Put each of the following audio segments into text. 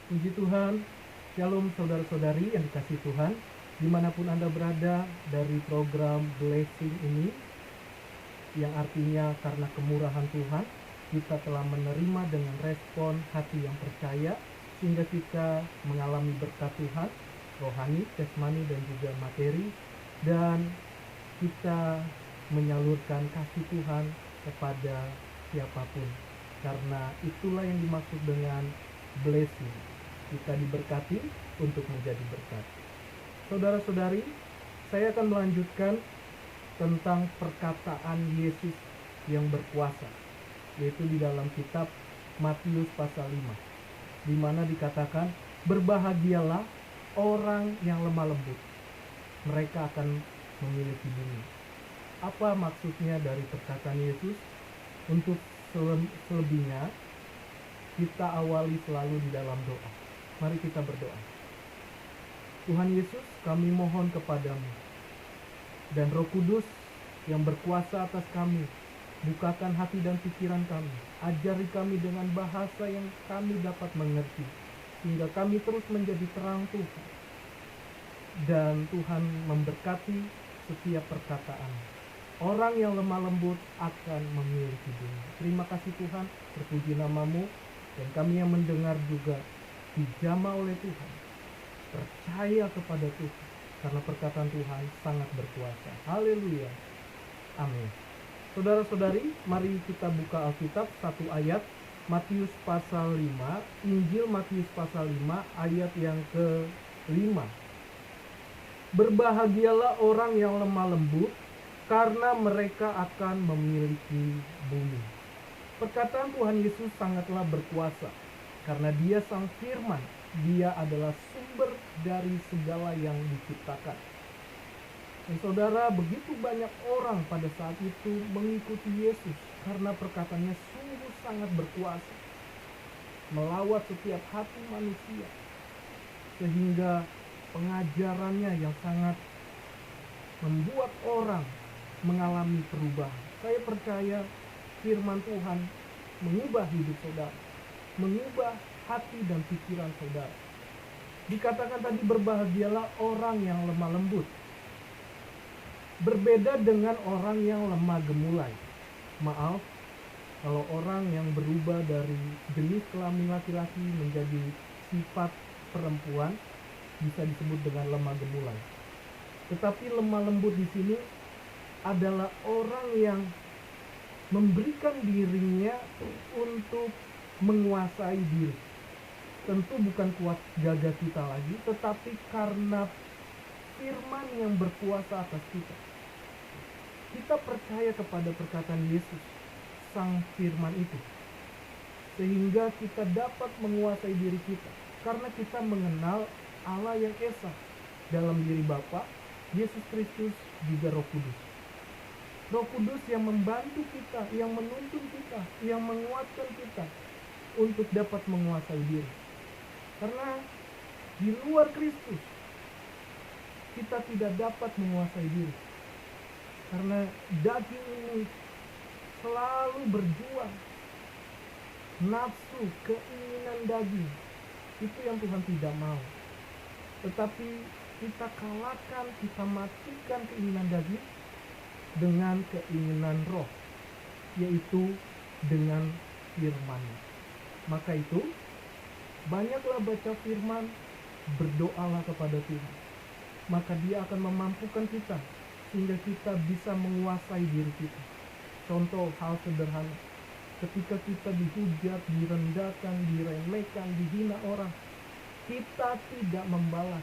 Puji Tuhan, Shalom saudara-saudari yang dikasihi Tuhan, dimanapun Anda berada dari program Blessing ini, yang artinya karena kemurahan Tuhan, kita telah menerima dengan respon hati yang percaya, sehingga kita mengalami berkat Tuhan, rohani, jasmani, dan juga materi, dan kita menyalurkan kasih Tuhan kepada siapapun. Karena itulah yang dimaksud dengan blessing. Kita diberkati untuk menjadi berkat. Saudara-saudari, saya akan melanjutkan tentang perkataan Yesus yang berkuasa, yaitu di dalam kitab Matius pasal 5, di mana dikatakan, berbahagialah orang yang lemah lembut, mereka akan memiliki bumi. Apa maksudnya dari perkataan Yesus? Untuk selebihnya, kita awali selalu di dalam doa. Mari kita berdoa. Tuhan Yesus, kami mohon kepadamu, dan Roh Kudus yang berkuasa atas kami, bukakan hati dan pikiran kami, ajari kami dengan bahasa yang kami dapat mengerti, sehingga kami terus menjadi terang Tuhan, dan Tuhan memberkati setiap perkataan. Orang yang lemah lembut akan memiliki bumi. Terima kasih Tuhan, terpuji namamu, dan kami yang mendengar juga dijamah oleh Tuhan, percaya kepada Tuhan, karena perkataan Tuhan sangat berkuasa. Haleluya, amin. Saudara-saudari, mari kita buka Alkitab, satu ayat, Matius pasal 5, Injil Matius pasal 5, ayat yang ke-5. Berbahagialah orang yang lemah lembut, karena mereka akan memiliki bumi. Perkataan Tuhan Yesus sangatlah berkuasa, karena Dia Sang Firman. Dia adalah sumber dari segala yang diciptakan. Dan saudara, begitu banyak orang pada saat itu mengikuti Yesus, karena perkataannya sungguh sangat berkuasa, melawat setiap hati manusia, sehingga pengajarannya yang sangat membuat orang mengalami perubahan. Saya percaya firman Tuhan mengubah hidup saudara, mengubah hati dan pikiran saudara. Dikatakan tadi, berbahagialah orang yang lemah lembut. Berbeda dengan orang yang lemah gemulai. Maaf, kalau orang yang berubah dari jenis kelamin laki-laki menjadi sifat perempuan bisa disebut dengan lemah gemulai. Tetapi lemah lembut di sini adalah orang yang memberikan dirinya untuk menguasai diri. Tentu bukan kuat gagah kita lagi, tetapi karena firman yang berkuasa atas kita. Kita percaya kepada perkataan Yesus, Sang Firman itu, sehingga kita dapat menguasai diri kita, karena kita mengenal Allah yang Esa dalam diri Bapa, Yesus Kristus, juga Roh Kudus. Roh Kudus yang membantu kita, yang menuntun kita, yang menguatkan kita untuk dapat menguasai diri. Karena di luar Kristus kita tidak dapat menguasai diri. Karena daging ini selalu berjuang. Nafsu, keinginan daging, itu yang Tuhan tidak mau. Tetapi kita kalahkan, kita matikan keinginan daging dengan keinginan roh, yaitu dengan firman. Maka itu, banyaklah baca firman, berdoalah kepada Tuhan. Maka Dia akan memampukan kita, sehingga kita bisa menguasai diri kita. Contoh hal sederhana, ketika kita dihujat, direndahkan, diremehkan, dihina orang, kita tidak membalas.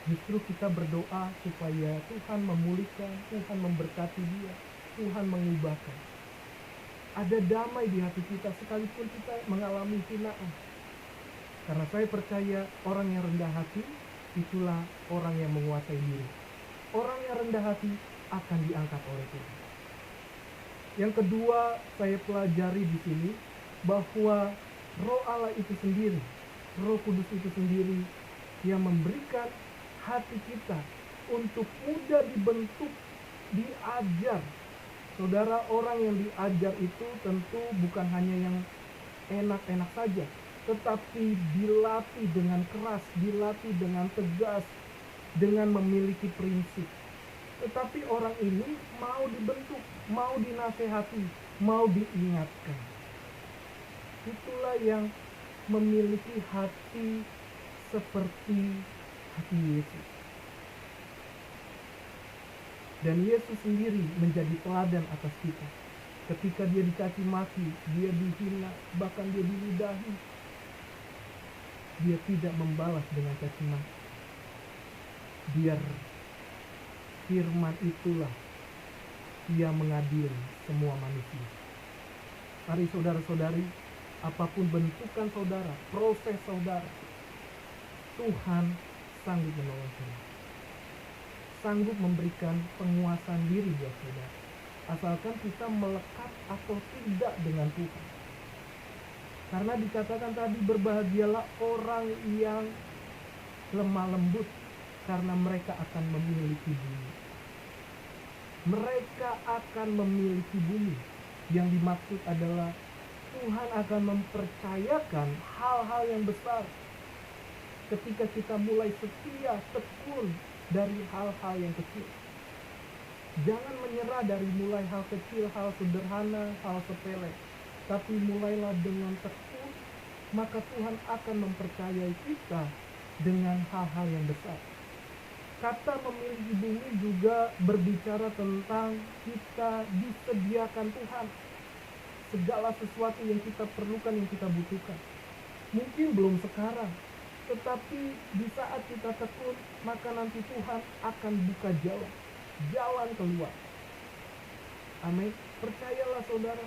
Justru kita berdoa supaya Tuhan memulihkan, Tuhan memberkati dia, Tuhan mengubahkan. Ada damai di hati kita sekalipun kita mengalami hinaan. Karena saya percaya orang yang rendah hati, itulah orang yang menguasai diri. Orang yang rendah hati akan diangkat oleh Tuhan. Yang kedua, saya pelajari di sini bahwa Roh Allah itu sendiri, Roh Kudus itu sendiri yang memberikan hati kita untuk mudah dibentuk, diajar. Saudara, orang yang diajar itu tentu bukan hanya yang enak-enak saja, tetapi dilatih dengan keras, dilatih dengan tegas, dengan memiliki prinsip. Tetapi orang ini mau dibentuk, mau dinasehati, mau diingatkan. Itulah yang memiliki hati seperti hati Yesus. Dan Yesus sendiri menjadi teladan atas kita. Ketika dia dicaci maki, dia dihina, bahkan dia diludahi, dia tidak membalas dengan caci maki. Biar firman itulah yang mengadili semua manusia. Mari saudara-saudari, apapun bentukan saudara, proses saudara, Tuhan sanggup menolong saudara, sanggup memberikan penguasaan diri buat saudara, asalkan kita melekat atau tidak dengan Tuhan. Karena dikatakan tadi, berbahagialah orang yang lemah lembut, karena mereka akan memiliki bumi. Mereka akan memiliki bumi. Yang dimaksud adalah Tuhan akan mempercayakan hal-hal yang besar ketika kita mulai setia, tekun dari hal-hal yang kecil. Jangan menyerah dari mulai hal kecil, hal sederhana, hal sepele, tapi mulailah dengan tekun, maka Tuhan akan mempercayai kita dengan hal-hal yang besar. Kata memiliki bumi juga berbicara tentang kita disediakan Tuhan segala sesuatu yang kita perlukan, yang kita butuhkan. Mungkin belum sekarang, tetapi di saat kita tekun, maka nanti Tuhan akan buka jalan keluar. Amin. Percayalah saudara,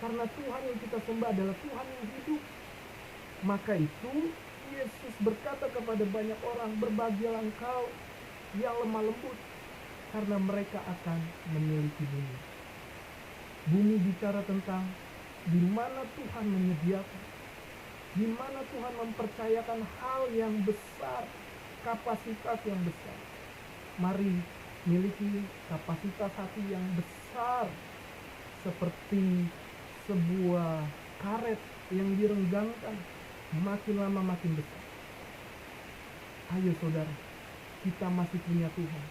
karena Tuhan yang kita sembah adalah Tuhan yang hidup. Maka itu Yesus berkata kepada banyak orang, berbahagialah engkau yang lemah lembut, karena mereka akan memiliki bumi. Bumi bicara tentang di mana Tuhan menyediakan, di mana Tuhan mempercayakan hal yang besar, kapasitas yang besar. Mari miliki kapasitas hati yang besar, seperti sebuah karet yang direnggangkan, makin lama makin besar. Ayo saudara, kita masih punya Tuhan,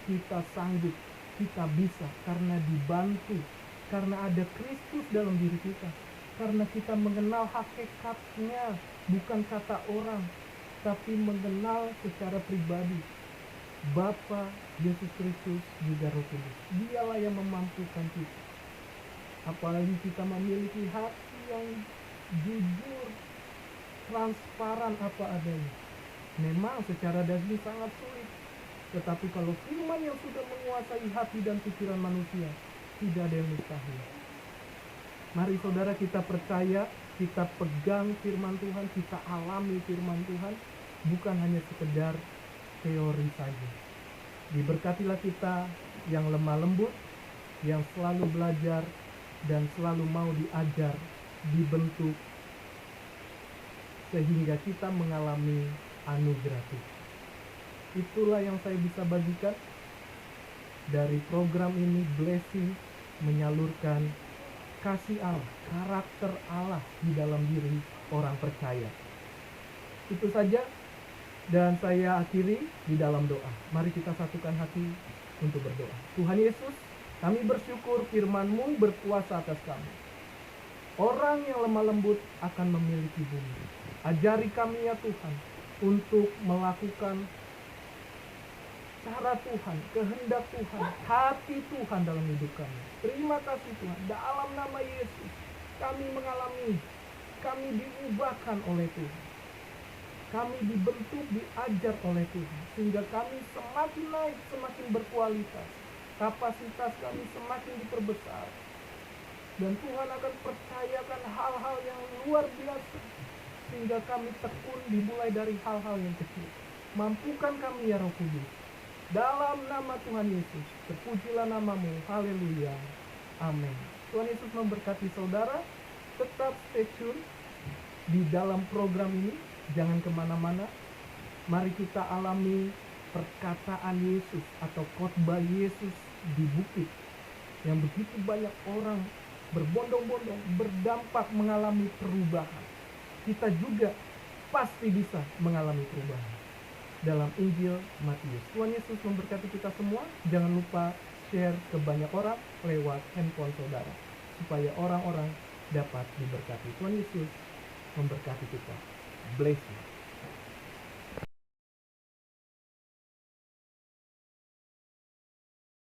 kita sanggup, kita bisa, karena dibantu, karena ada Kristus dalam diri kita, karena kita mengenal hakikatnya, bukan kata orang, tapi mengenal secara pribadi Bapa, Yesus Kristus, juga Roh Kudus. Dialah yang memampukan kita. Apalagi kita memiliki hati yang jujur, transparan apa adanya. Memang secara daging sangat sulit, tetapi kalau firman yang sudah menguasai hati dan pikiran manusia, tidak ada yang mustahil. Mari saudara, kita percaya, kita pegang firman Tuhan, kita alami firman Tuhan, bukan hanya sekedar teori saja. Diberkatilah kita yang lemah lembut, yang selalu belajar dan selalu mau diajar, dibentuk, sehingga kita mengalami anugerah Tuhan. Itulah yang saya bisa bagikan dari program ini, Blessing, menyalurkan kasih Allah, karakter Allah di dalam diri orang percaya. Itu saja, dan saya akhiri di dalam doa. Mari kita satukan hati untuk berdoa. Tuhan Yesus, kami bersyukur firman-Mu berkuasa atas kami. Orang yang lemah lembut akan memiliki bumi. Ajari kami ya Tuhan, untuk melakukan cara Tuhan, kehendak Tuhan, hati Tuhan dalam hidup kami. Terima kasih Tuhan, dalam nama Yesus kami mengalami, kami diubahkan oleh Tuhan, kami dibentuk, diajar oleh Tuhan, sehingga kami semakin naik, semakin berkualitas, kapasitas kami semakin diperbesar, dan Tuhan akan percayakan hal-hal yang luar biasa, sehingga kami tekun dimulai dari hal-hal yang kecil. Mampukan kami ya Roh Kudus. Dalam nama Tuhan Yesus, terpujilah nama-Mu. Haleluya. Amin. Tuhan Yesus memberkati saudara. Tetap stay tune di dalam program ini. Jangan kemana-mana. Mari kita alami perkataan Yesus atau khotbah Yesus di bukit, yang begitu banyak orang berbondong-bondong, berdampak mengalami perubahan. kita juga pasti bisa mengalami perubahan. Dalam Injil Matius. Tuhan Yesus memberkati kita semua. Jangan lupa share ke banyak orang lewat handphone saudara, supaya orang-orang dapat diberkati. Tuhan Yesus memberkati kita. Bless you.